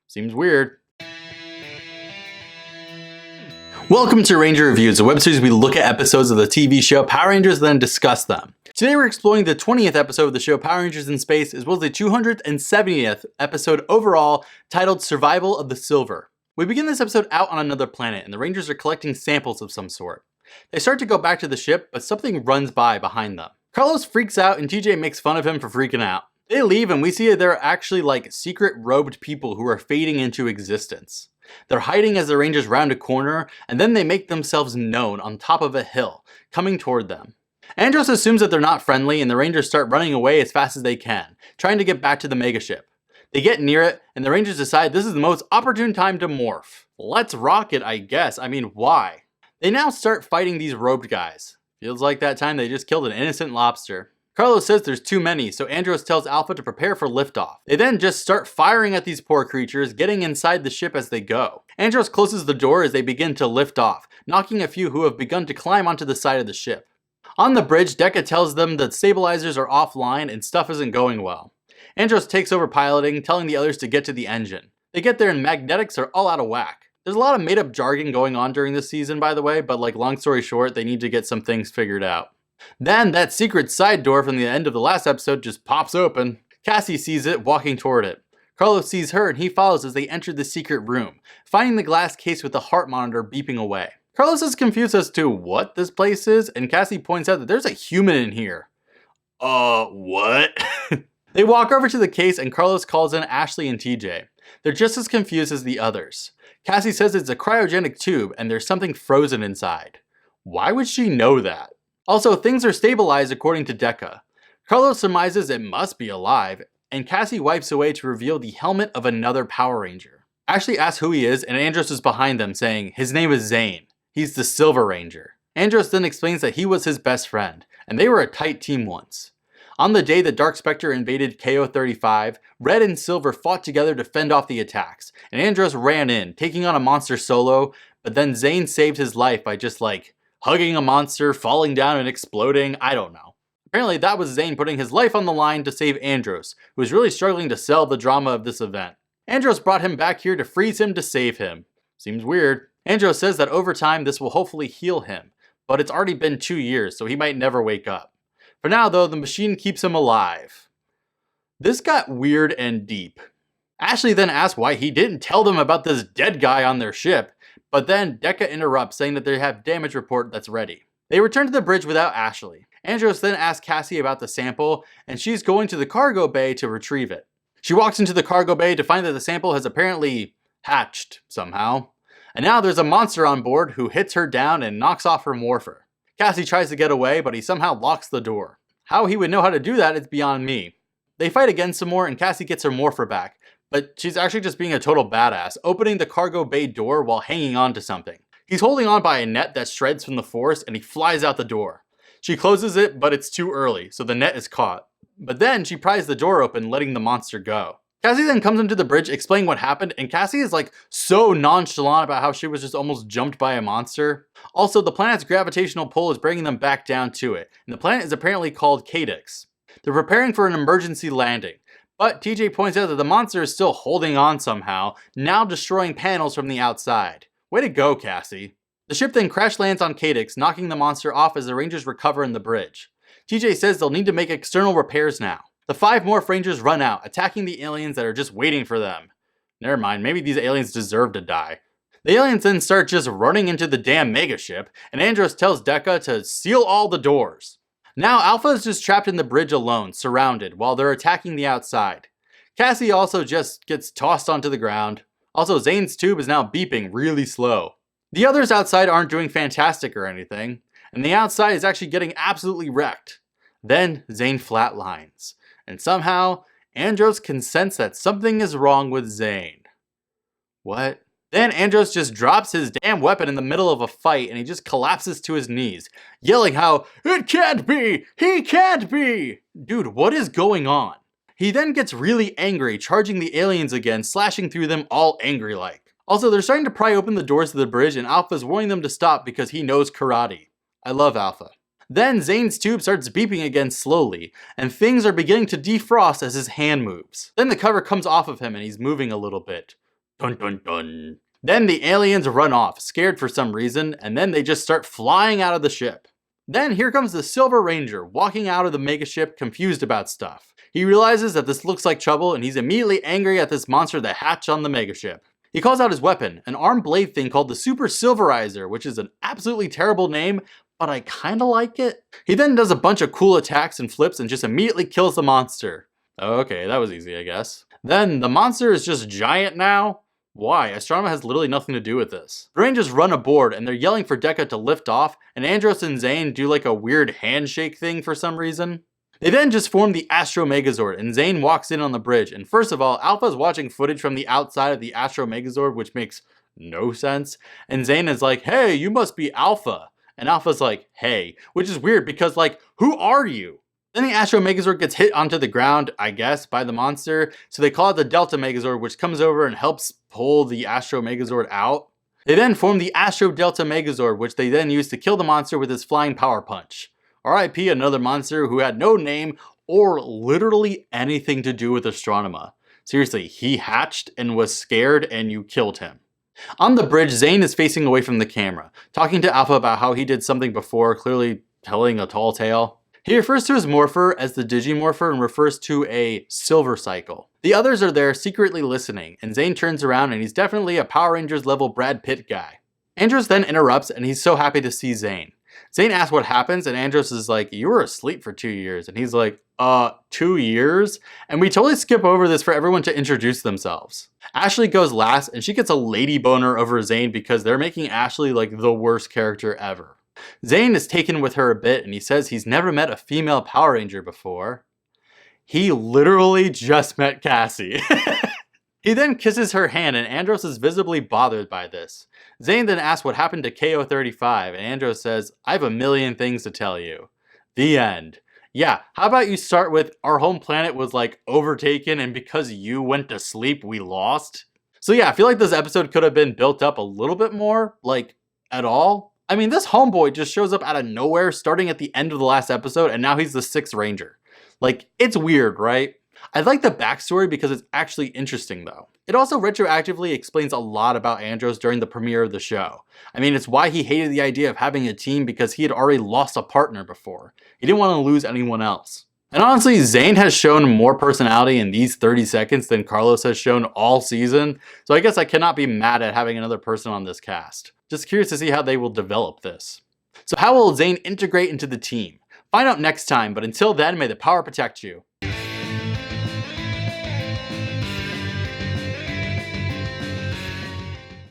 Seems weird. Welcome to Ranger Reviews, a web series we look at episodes of the TV show Power Rangers, then discuss them. Today we're exploring the 20th episode of the show Power Rangers in Space, as well as the 270th episode overall, titled Survival of the Silver. We begin this episode out on another planet, and the Rangers are collecting samples of some sort. They start to go back to the ship, but something runs by behind them. Carlos freaks out, and TJ makes fun of him for freaking out. They leave, and we see that there are actually like secret robed people who are fading into existence. They're hiding as the Rangers round a corner, and then they make themselves known on top of a hill, coming toward them. Andros assumes that they're not friendly, and the Rangers start running away as fast as they can, trying to get back to the megaship. They get near it, and the Rangers decide this is the most opportune time to morph. Let's rock it, I guess. I mean, why? They now start fighting these robed guys. Feels like that time they just killed an innocent lobster. Carlos says there's too many, so Andros tells Alpha to prepare for liftoff. They then just start firing at these poor creatures, getting inside the ship as they go. Andros closes the door as they begin to lift off, knocking a few who have begun to climb onto the side of the ship. On the bridge, Dekka tells them that stabilizers are offline and stuff isn't going well. Andros takes over piloting, telling the others to get to the engine. They get there and magnetics are all out of whack. There's a lot of made up jargon going on during this season, by the way, but like long story short, they need to get some things figured out. Then that secret side door from the end of the last episode just pops open. Cassie sees it, walking toward it. Carlos sees her and he follows as they enter the secret room, finding the glass case with the heart monitor beeping away. Carlos is confused as to what this place is, and Cassie points out that there's a human in here. What? They walk over to the case and Carlos calls in Ashley and TJ. They're just as confused as the others. Cassie says it's a cryogenic tube and there's something frozen inside. Why would she know that? Also, things are stabilized according to Dekka. Carlos surmises it must be alive, and Cassie wipes away to reveal the helmet of another Power Ranger. Ashley asks who he is, and Andros is behind them saying his name is Zane. He's the Silver Ranger. Andros then explains that he was his best friend, and they were a tight team once. On the day that Dark Spectre invaded KO-35, Red and Silver fought together to fend off the attacks, and Andros ran in, taking on a monster solo, but then Zane saved his life by just hugging a monster, falling down and exploding, I don't know. Apparently that was Zane putting his life on the line to save Andros, who was really struggling to sell the drama of this event. Andros brought him back here to freeze him to save him. Seems weird. Andros says that over time this will hopefully heal him, but it's already been 2 years, so he might never wake up. For now though, the machine keeps him alive. This got weird and deep. Ashley then asks why he didn't tell them about this dead guy on their ship, but then Dekka interrupts, saying that they have damage report that's ready. They return to the bridge without Ashley. Andros then asks Cassie about the sample, and she's going to the cargo bay to retrieve it. She walks into the cargo bay to find that the sample has apparently hatched somehow. And now there's a monster on board who hits her down and knocks off her morpher. Cassie tries to get away, but he somehow locks the door. How he would know how to do that is beyond me. They fight again some more, and Cassie gets her morpher back. But she's actually just being a total badass, opening the cargo bay door while hanging on to something. He's holding on by a net that shreds from the force and he flies out the door. She closes it, but it's too early, so the net is caught. But then she pries the door open, letting the monster go. Cassie then comes into the bridge explaining what happened, and Cassie is so nonchalant about how she was just almost jumped by a monster. Also, the planet's gravitational pull is bringing them back down to it, and the planet is apparently called Cadix. They're preparing for an emergency landing. But TJ points out that the monster is still holding on somehow, now destroying panels from the outside. Way to go, Cassie. The ship then crash lands on Cadix, knocking the monster off as the Rangers recover in the bridge. TJ says they'll need to make external repairs now. The 5 morph Rangers run out, attacking the aliens that are just waiting for them. Never mind, maybe these aliens deserve to die. The aliens then start just running into the damn megaship, and Andros tells Dekka to seal all the doors. Now Alpha is just trapped in the bridge alone, surrounded, while they're attacking the outside. Cassie also just gets tossed onto the ground. Also, Zane's tube is now beeping really slow. The others outside aren't doing fantastic or anything, and the outside is actually getting absolutely wrecked. Then Zane flatlines, and somehow Andros can sense that something is wrong with Zane. What? Then Andros just drops his damn weapon in the middle of a fight and he just collapses to his knees, yelling how, "It can't be! He can't be!" Dude, what is going on? He then gets really angry, charging the aliens again, slashing through them all angry-like. Also, they're starting to pry open the doors to the bridge and Alpha's warning them to stop because he knows karate. I love Alpha. Then Zane's tube starts beeping again slowly, and things are beginning to defrost as his hand moves. Then the cover comes off of him and he's moving a little bit. Dun dun dun. Then the aliens run off, scared for some reason, and then they just start flying out of the ship. Then here comes the Silver Ranger, walking out of the megaship confused about stuff. He realizes that this looks like trouble, and he's immediately angry at this monster that hatched on the megaship. He calls out his weapon, an armed blade thing called the Super Silverizer, which is an absolutely terrible name, but I kinda like it. He then does a bunch of cool attacks and flips and just immediately kills the monster. Okay, that was easy, I guess. Then the monster is just giant now? Why? Astronema has literally nothing to do with this. The Rangers run aboard and they're yelling for Dekka to lift off, and Andros and Zane do like a weird handshake thing for some reason. They then just form the Astro Megazord, and Zane walks in on the bridge, and first of all, Alpha's watching footage from the outside of the Astro Megazord, which makes no sense, and Zane is like, hey, you must be Alpha. And Alpha's like, hey, which is weird because like, who are you? Then the Astro Megazord gets hit onto the ground, I guess, by the monster, so they call it the Delta Megazord, which comes over and helps pull the Astro Megazord out. They then form the Astro Delta Megazord, which they then use to kill the monster with his flying power punch. RIP another monster who had no name or literally anything to do with Astronema. Seriously, he hatched and was scared and you killed him. On the bridge, Zane is facing away from the camera, talking to Alpha about how he did something before, clearly telling a tall tale. He refers to his morpher as the Digimorpher and refers to a silver cycle. The others are there secretly listening, and Zane turns around and he's definitely a Power Rangers level Brad Pitt guy. Andros then interrupts and he's so happy to see Zane. Zane asks what happens and Andros is like, you were asleep for 2 years. And he's like, 2 years? And we totally skip over this for everyone to introduce themselves. Ashley goes last and she gets a lady boner over Zane because they're making Ashley like the worst character ever. Zane is taken with her a bit and he says he's never met a female Power Ranger before. He literally just met Cassie. He then kisses her hand and Andros is visibly bothered by this. Zane then asks what happened to KO-35 and Andros says, I have a million things to tell you. The end. Yeah, how about you start with our home planet was like overtaken and because you went to sleep, we lost? So yeah, I feel like this episode could have been built up a little bit more, like at all. I mean, this homeboy just shows up out of nowhere starting at the end of the last episode and now he's the 6th Ranger. Like, it's weird, right? I like the backstory because it's actually interesting though. It also retroactively explains a lot about Andros during the premiere of the show. I mean, it's why he hated the idea of having a team because he had already lost a partner before. He didn't want to lose anyone else. And honestly, Zane has shown more personality in these 30 seconds than Carlos has shown all season, so I guess I cannot be mad at having another person on this cast. Just curious to see how they will develop this. So how will Zane integrate into the team? Find out next time, but until then, may the power protect you.